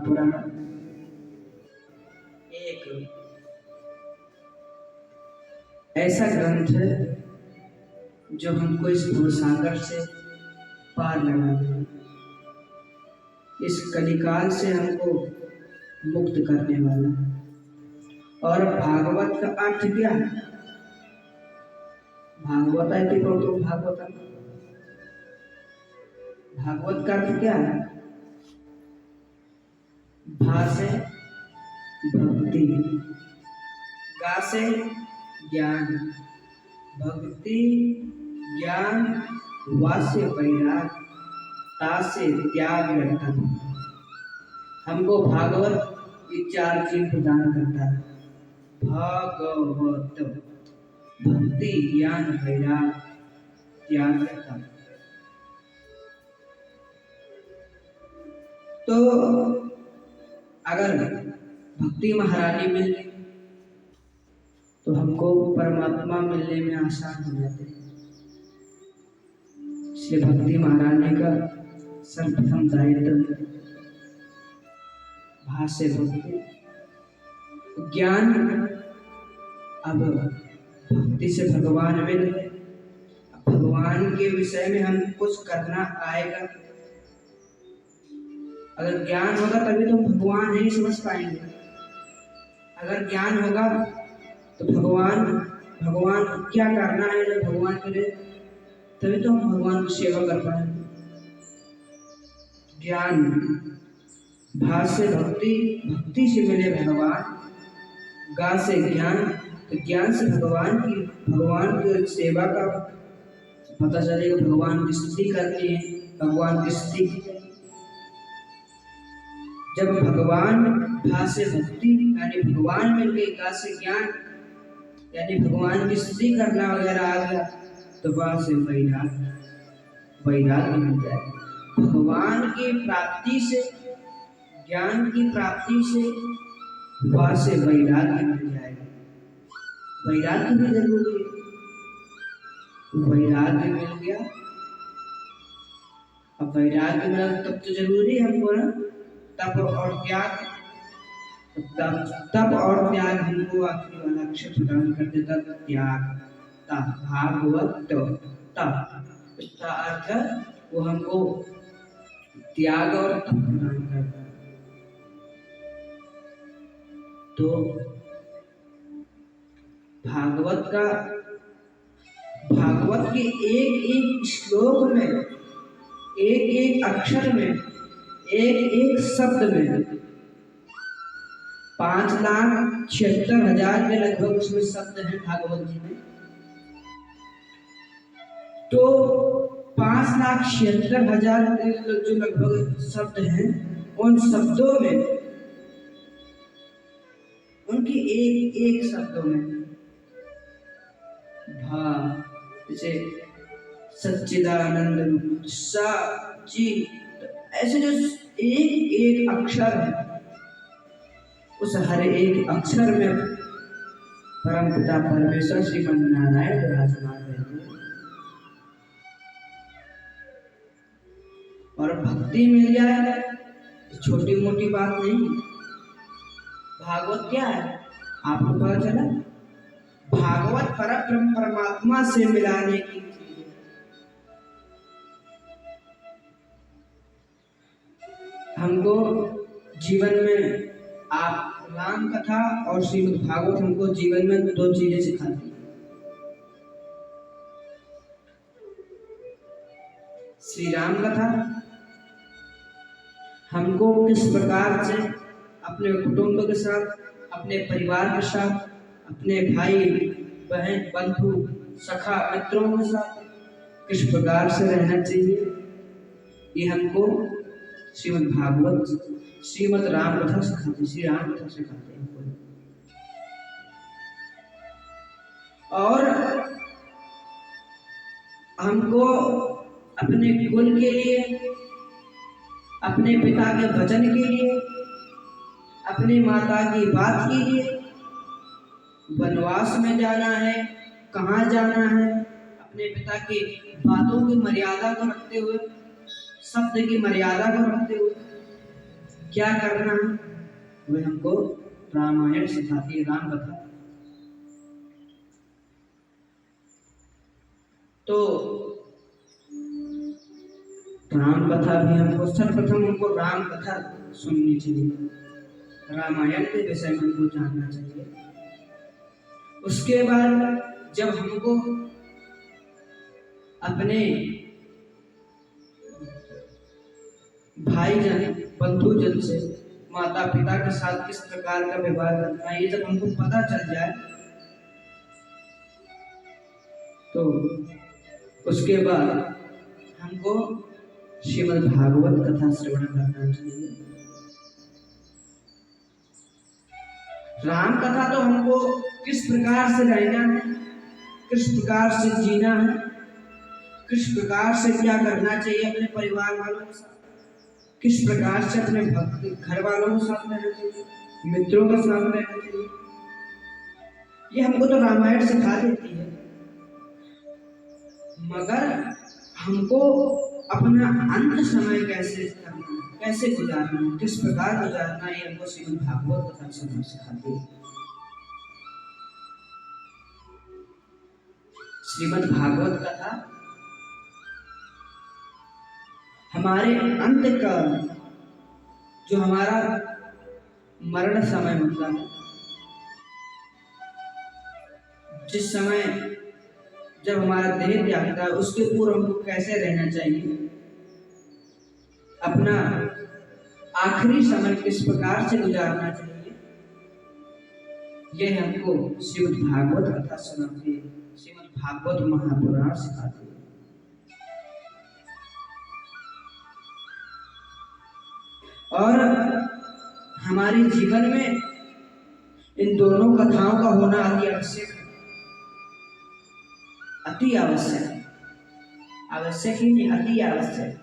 महापुराण एक ऐसा ग्रंथ है जो हमको इस भवसागर से पार लगा दे, इस कलिकाल से हमको मुक्त करने वाला। और भागवत का अर्थ क्या है? भागवत है तो भागवत का अर्थ क्या है? भा से भक्ति, गा से ज्ञान, भक्ति ज्ञान, वा से वैराग, ता से त्याग रखना। हमको भागवत ये चार चीज प्रदान करता है। भागवत भक्ति ज्ञान वैराग त्याग रखना। तो अगर भक्ति महारानी मिल गई तो हमको परमात्मा मिलने में आसान हो जाते हैं। इसलिए भक्ति महारानी का सर्वप्रथम दायित्व भाष्य भक्ति ज्ञान। अब भक्ति से भगवान मिल गए, भगवान के विषय में हम कुछ करना आएगा। अगर ज्ञान होगा तभी तो भगवान नहीं समझ पाएंगे। अगर ज्ञान होगा तो भगवान को क्या करना है, जब भगवान करे तभी तो हम भगवान की सेवा कर पाएंगे। ज्ञान भा से भक्ति, भक्ति से मिले भगवान, गा से ज्ञान, तो ज्ञान से भगवान की सेवा का पता चलेगा। भगवान की स्तुति करनी है, भगवान की स्तुति। जब भगवान भा से भक्ति यानी भगवान मिल गए, गा से ज्ञान यानी भगवान की स्तुति करना वगैरह आ गया, तो वहां से वैराग्य मिल जाए। भगवान की प्राप्ति से, ज्ञान की प्राप्ति से वहां से वैराग्य मिल जाएगा। वैराग्य भी जरूरी है। वैराग्य मिल गया, अब वैराग्य मिला तब तो जरूरी है हमको ना तप और त्याग। तप और त्याग हमको आखिरी वाला अक्षर प्रदान कर देता, त्याग। भागवत तप, इसका अर्थ वो हमको त्याग और तप प्रदान करता है। तो भागवत के एक एक श्लोक में, एक एक अक्षर में, एक एक शब्द में 5,76,000 के लगभग उसमें शब्द हैं भागवत जी में। तो 5,76,000 जो लगभग शब्द हैं, उन शब्दों में, उनकी एक एक शब्दों में भा जैसे सच्चिदानंद रूप, सा जी, ऐसे जो एक एक अक्षर है, उस हर एक अक्षर में परम पिता परमेश्वर श्रीमन्नारायण विराजमान रहते हैं। और भक्ति मिल जाए छोटी मोटी बात नहीं। भागवत क्या है आपको पता चला? भागवत परब्रह्म परमात्मा से मिलाने की चीज है। हमको जीवन में आप राम कथा और श्रीमद् भागवत हमको जीवन में दो चीजें सिखाती है। श्री राम कथा हमको किस प्रकार से अपने कुटुंब के साथ, अपने परिवार के साथ, अपने भाई बहन बंधु सखा मित्रों के साथ किस प्रकार से रहना चाहिए, ये हमको श्रीमद् भागवत, श्रीमद् राम कथा सिखाते, श्री राम कथा सिखाते हैं। और हमको अपने कुल के लिए, अपने पिता के वचन के लिए, अपनी माता की बात के लिए, वनवास में जाना है, कहाँ जाना है, अपने पिता की बातों की मर्यादा को रखते हुए, शब्द की मर्यादा को रखते हुए, क्या करना है वह हमको रामायण सिखाती है, राम कथा। तो राम कथा भी हमको सर्वप्रथम हमको राम कथा सुननी चाहिए, रामायण के विषय में हमको जानना चाहिए। उसके बाद जब हमको अपने भाईजन बंधुजन से माता पिता के साथ किस प्रकार का व्यवहार करना है, ये जब हमको पता चल जाए तो उसके बाद हमको श्रीमद् भागवत कथा श्रवण करना चाहिए। राम कथा तो हमको किस प्रकार से रहना है, किस प्रकार से जीना है, किस प्रकार से क्या करना चाहिए अपने परिवार वालों के साथ, किस प्रकार से अपने भक्त घर वालों के साथ रहना चाहिए, मित्रों के साथ रहना चाहिए, ये हमको तो रामायण सिखा देती है। मगर हमको अपना अंत समय कैसे करना है, कैसे गुजारना है, किस प्रकार गुजारना है, ये हमको श्रीमद् भागवत कथा सिखाती है। श्रीमद् भागवत कथा हमारे अंत का जो हमारा मरण समय होता है, जिस समय जब हमारा देह त्यागता है, उसके पूर्व हमको कैसे रहना चाहिए, अपना आखिरी समय किस प्रकार से गुजारना चाहिए, यह हमको श्रीमद् भागवत कथा सुनाती है, श्रीमद् भागवत महापुराण सिखाती है। और हमारे जीवन में इन दोनों कथाओं का होना अति आवश्यक है, अति आवश्यक, आवश्यक ही नहीं, अति आवश्यक।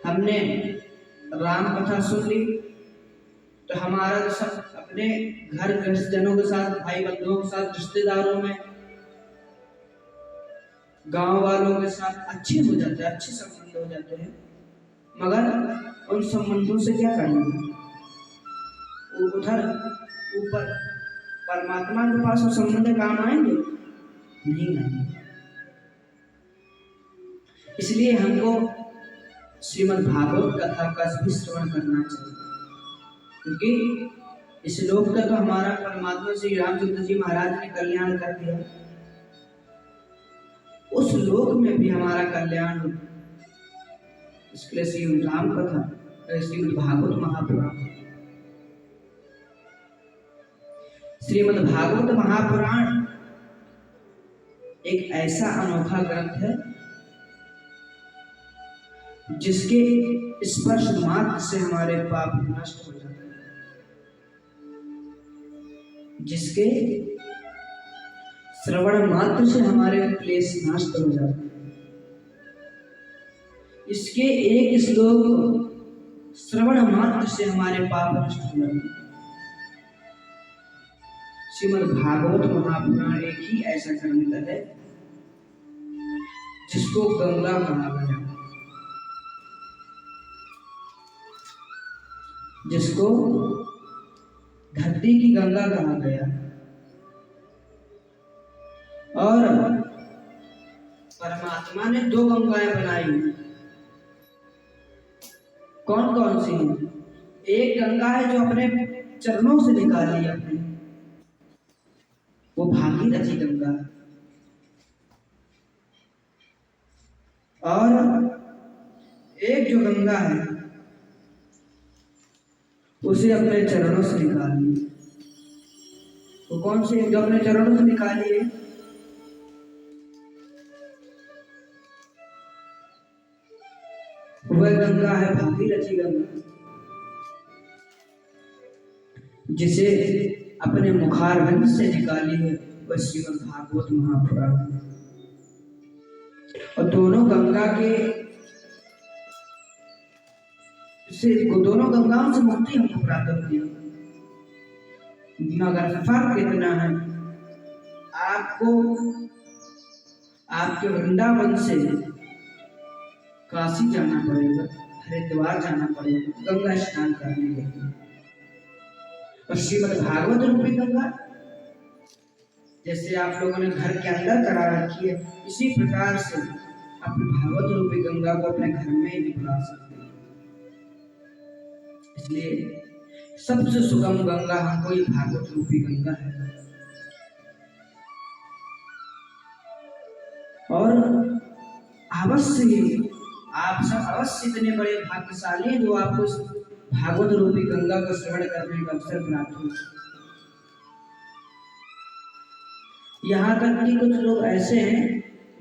हमने राम कथा सुन ली तो हमारा सब अपने घर गृहस्थजनों के साथ, भाई बंधुओं के साथ, रिश्तेदारों में, गांव वालों के साथ अच्छे हो जाते हैं, अच्छे संबंध हो जाते हैं। मगर उन संबंधों से क्या करेंगे, उधर ऊपर परमात्मा के पास वो संबंध काम आएंगे? नहीं आएंगे। इसलिए हमको श्रीमद् भागवत कथा का भी श्रवण करना चाहिए, क्योंकि इस लोक का तो हमारा परमात्मा श्री रामचंद्र जी महाराज ने कल्याण कर दिया, उस लोक में भी हमारा कल्याण हो, इसके लिए श्री राम कथा, श्रीमद् भागवत महापुराण। श्रीमद् भागवत महापुराण एक ऐसा अनोखा ग्रंथ है जिसके स्पर्श मात्र से हमारे पाप नष्ट हो जाते हैं, जिसके श्रवण मात्र से हमारे क्लेश नष्ट हो जाते हैं, इसके एक श्लोक श्रवण मात्र से हमारे पाप नष्ट हो जाते हैं। श्रीमद् भागवत महापुराण एक ही ऐसा ग्रंथ है जिसको गंगा कहा गया, जिसको धरती की गंगा कहा गया। और परमात्मा ने दो गंगाएं बनाई, कौन कौन सी? एक गंगा है जो अपने चरणों से निकाली अपने, वो भागीरथी गंगा। और एक जो गंगा है उसे अपने चरणों से निकाली, वो कौन सी जो अपने चरणों से निकाली है? वह गंगा है भागीरथी गंगा, जिसे अपने मुखारविंद से निकाली है वह श्रीमद् भागवत महापुराण। और दोनों गंगा के से दोनों गंगाओं से मुक्ति हमको प्राप्त होती है, मगर फर्क इतना है, आपको आपके वृंदावन से काशी जाना पड़ेगा, हरिद्वार जाना पड़ेगा गंगा स्नान करने के लिए। और श्रीमद् भागवत रूपी गंगा जैसे आप लोगों ने घर के अंदर करा रखी है, इसी प्रकार से अपने भागवत रूपी गंगा को अपने घर में ही निभा सकते हैं। इसलिए सबसे सुगम गंगा हमको ये भागवत रूपी गंगा है। और अवश्य ही आप सब अवश्य इतने बड़े भाग्यशाली हैं जो आपको इस भागवत रूपी गंगा को श्रवण करने का अवसर प्राप्त हो। यहाँ तक कि कुछ लोग ऐसे हैं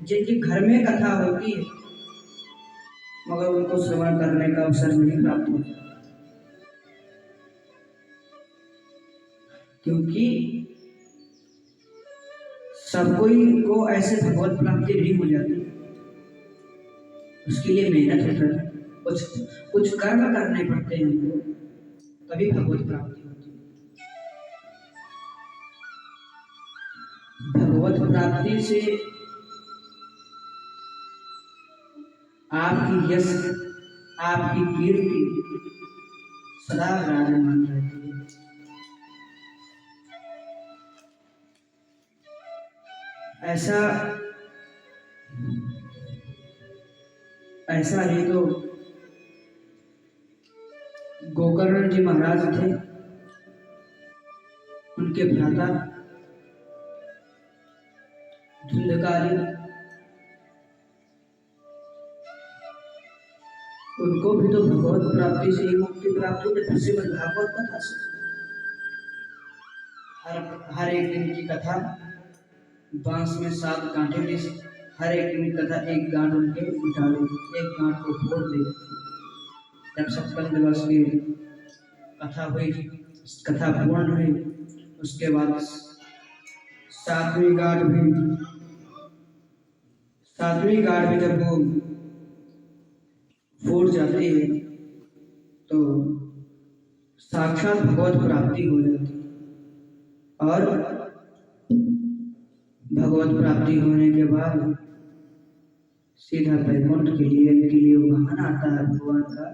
जिनके घर में कथा होती है मगर उनको श्रवण करने का अवसर नहीं प्राप्त होता, क्योंकि सब कोई को ऐसे भगवत प्राप्ति नहीं हो जाती। उसके लिए मेहनत होता है, कुछ कर्म करने पड़ते हैं हमको, तभी भगवत प्राप्ति होती है। भगवत प्राप्ति से आपकी यश, आपकी कीर्ति सदा विराजमान रहती है। ऐसा ही तो गोकर्ण जी महाराज थे, उनके भ्राता धुंधकारी, उनको भी तो भगवत प्राप्ति से ही मुक्ति प्राप्त हुई। श्रीमद् भागवत कथा से हर एक दिन की कथा बांस में 7 गांठें ली, हर एक दिन कथा एक गांठ उनके उठा ली, एक गांठ को फोड़ दी। जब 56 दिवस की कथा हुई, कथा पूर्ण हुई, उसके बाद 7वीं गांठ भी, 7वीं गांठ भी जब वो फूट जाती है तो साक्षात भगवत प्राप्ति हो जाती है। और भगवत प्राप्ति होने के बाद सीधा वैकुंठ के लिए वाहन आता है भगवान का,